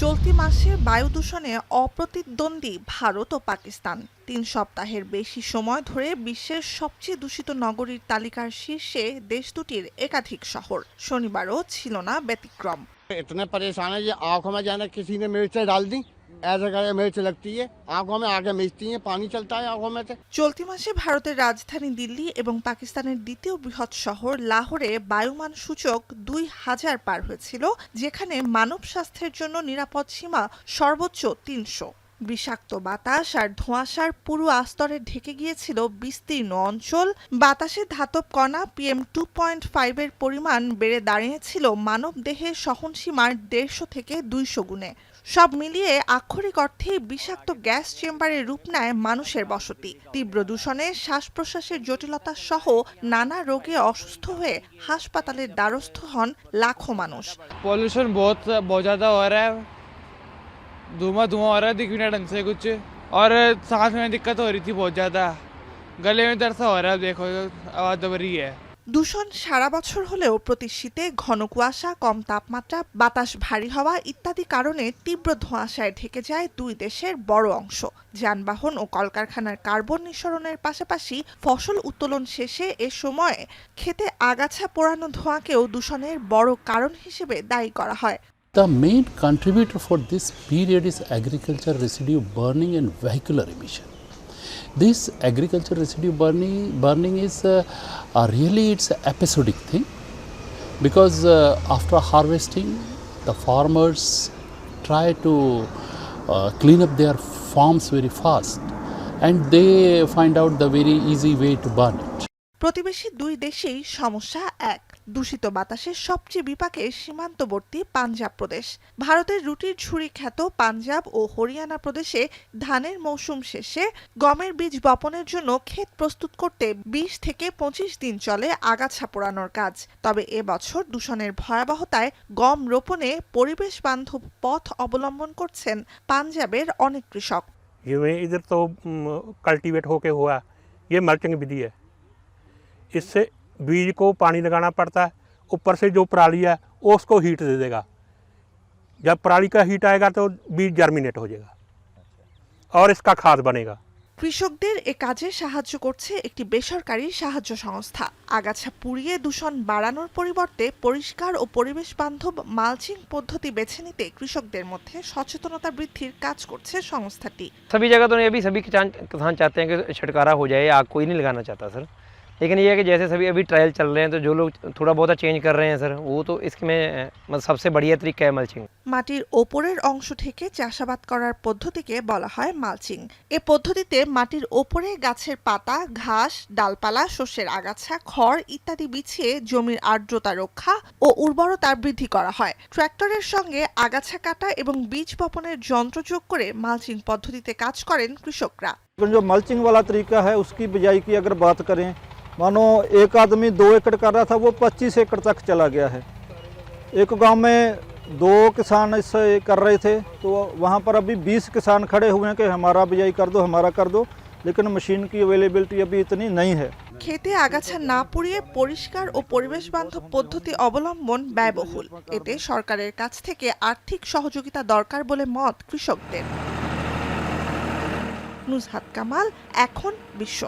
চলতি মাসে বায়ু দূষণে অপ্রতিদ্বন্দ্বী ভারত ও পাকিস্তান ৩ সপ্তাহের বেশি সময় ধরে বিশ্বের সবচেয়ে দূষিত নগরীর তালিকার শীর্ষে দেশ দুটির একাধিক শহর। শনিবারও ছিল না ব্যতিক্রম। इतने परेशान है ये आंखों में जाने किसी ने मिर्च डाल दी, ऐसे करके मिर्च लगती है आंखों में, आगे मिचती है, पानी चलता है आंखों में से। চলতি মাসে ভারতের রাজধানী দিল্লি এবং পাকিস্তানের দ্বিতীয় বৃহৎ শহর লাহোরে বায়ুমান সূচক ২০০০ পার হয়েছিল, যেখানে মানব স্বাস্থ্যের জন্য নিরাপদ সীমা সর্বোচ্চ ৩০০। বিষাক্ত বাতাস আর ধোঁয়াশার পুরো আস্তরে ঢেকে গিয়েছিল বিস্তীর্ণ অঞ্চল। বাতাসে ধাতব কণা PM2.5 এর পরিমাণ বেড়ে দাঁড়িয়েছিল মানব দেহে সহনসীমার ১৫০ থেকে ২০০ গুণে। সব মিলিয়ে আক্ষরিক অর্থেই বিষাক্ত গ্যাস চেম্বারে রূপ নেয় মানুষের বসতি। তীব্র দূষণে শ্বাস প্রশ্বাসের জটিলতা সহ নানা রোগে অসুস্থ হয়ে হাসপাতালের দ্বারস্থ হন লাখো মানুষ। पॉल्यूशन बहुत ज़्यादा हो रहा है, धुआं हो रहा है, दिख भी नहीं ढंग से कुछ, और सांस में दिक्कत हो रही थी बहुत ज़्यादा, गले में दर्द सा हो रहा है, देखो आवाज़ दब रही है। দূষণ সারা বছর হলেও প্রতি শীতে ঘন কুয়াশা, কম তাপমাত্রা, বাতাস ভারী হওয়া ইত্যাদি কারণে তীব্র ধোঁয়াশায় ঢেকে যায় দুই দেশের বড় অংশ। যানবাহন ও কলকারখানার কার্বন নিঃসরণের পাশাপাশি ফসল উত্তোলন শেষে এ সময়ে খেতে আগাছা পোড়ানো ধোঁয়াকেও দূষণের বড় কারণ হিসেবে দায়ী করা হয়। The main contributor for this period is agriculture residue burning and vehicular emission. This agriculture residue burning is really it's an episodic thing, because after harvesting the farmers try to clean up their farms very fast, and they find out the very easy way to burn it. প্রতিবেশী দুই দেশেই সমস্যা এক। দূষিত বাতাসের সবচেয়ে বিপাকে সীমান্তবর্তী পাঞ্জাব প্রদেশ। ভারতের রুটির ঝুড়ি খ্যাত পাঞ্জাব ও হরিয়ানা প্রদেশে ধানের মৌসুম শেষে গমের বীজ বপনের জন্য ক্ষেত প্রস্তুত করতে ২০ থেকে ২৫ দিন চলে আগাছা পোড়ানোর কাজ। তবে এবছর দূষণের ভয়াবহতায় গম রোপণে পরিবেশ বান্ধব পথ অবলম্বন করছেন পাঞ্জাবের অনেক কৃষক। इधर तो कल्टीवेट होके हुआ, ये मल्चिंग विधि है। इससे बीज को पानी लगाना पड़ता है, ऊपर से जो पराली है वो उसको हीट दे देगा। जब पराली का हीट आएगा तो बीज जर्मिनेट हो जाएगा और इसका खाद बनेगा। কৃষকদের এ কাজে সাহায্য করছে একটি বেসরকারি সাহায্য সংস্থা। আগাছা পুড়িয়ে দূষণ বাড়ানোর পরিবর্তে পরিষ্কার ও পরিবেশ বান্ধব মালচিং পদ্ধতি বেছে নিতে কৃষকদের মধ্যে সচেতনতা বৃদ্ধির কাজ করছে সংস্থাটি। सभी जगह तो नहीं, अभी सभी किसान चाहते हैं कि छिटकारा हो जाए, आग कोई नहीं लगाना चाहता सर, लेकिन ये है कि जैसे सभी अभी ट्रायल चल रहे हैं तो जो लोग थोड़ा बहुत चेंज कर रहे हैं सर, वो तो इसमें मतलब सबसे बढ़िया तरीका है मल्चिंग। মাটির ওপরের অংশ থেকে চাষাবাদ করার পদ্ধতিকে বলা হয় মালচিং। এ পদ্ধতিতে মাটির ওপরে গাছের পাতা, ঘাস, ডালপালা, শস্যের আগাছা, খড় ইত্যাদি বিছিয়ে জমির আর্দ্রতা রক্ষা ও উর্বরতা বৃদ্ধি করা হয়। ট্র্যাক্টরের সঙ্গে আগাছা কাটা এবং বীজ বপনের যন্ত্র যোগ করে মালচিং পদ্ধতিতে কাজ করেন কৃষকরা। जो मल्चिंग वाला तरीका है उसकी बिजाई की अगर बात करें, मानो एक आदमी 2 एकड़ कर रहा था, वो 25 एकड़ तक चला गया है। एक गांव में 2 किसान इससे कर रहे थे, तो वहां पर अभी 20 किसान खड़े हुए हैं कि हमारा बिजाई कर दो, हमारा कर दो, लेकिन मशीन की अवेलेबिलिटी अभी इतनी नहीं है। খেতে আগাছা না পুড়িয়ে পরিষ্কার ও পরিবেশ বান্ধব পদ্ধতি অবলম্বন ব্যয়বহুল। এতে সরকারের কাছ থেকে আর্থিক সহযোগিতা দরকার বলে মত কৃষকদের। নুজহাত কামাল, এখন বিশ্ব।